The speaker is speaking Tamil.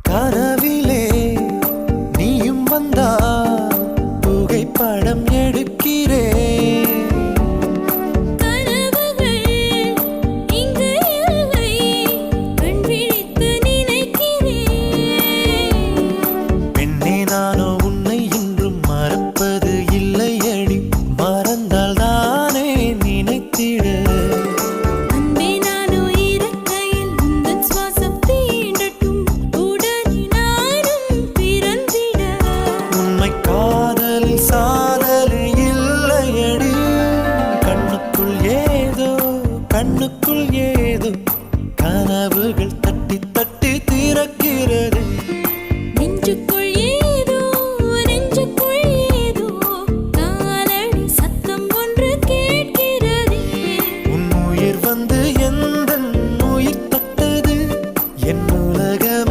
கனவிலே நீயும் வந்தால் புகைப்படம் எடுக்கிறேன். கனவுகள் இங்கு இல்லை, கண் விழித்து நினைக்கிறேன். பெண்ணே நானோ உன்னை இன்றும் மறப்பது இல்லையடி, மறந்தால் தானே நினைத்திட. அன்பே நானோ இறக்கையில் உந்தன் சுவாசம் தீண்டட்டும், உடனே நானும் பிறந்திட. உண்மை காதலில் சாதனை இல்லையடி, கண்ணுக்குள் ஏதோ கண்ணுக்குள் ஏதோ கனவுகள் தட்டி தட்டி திறக்கிறது.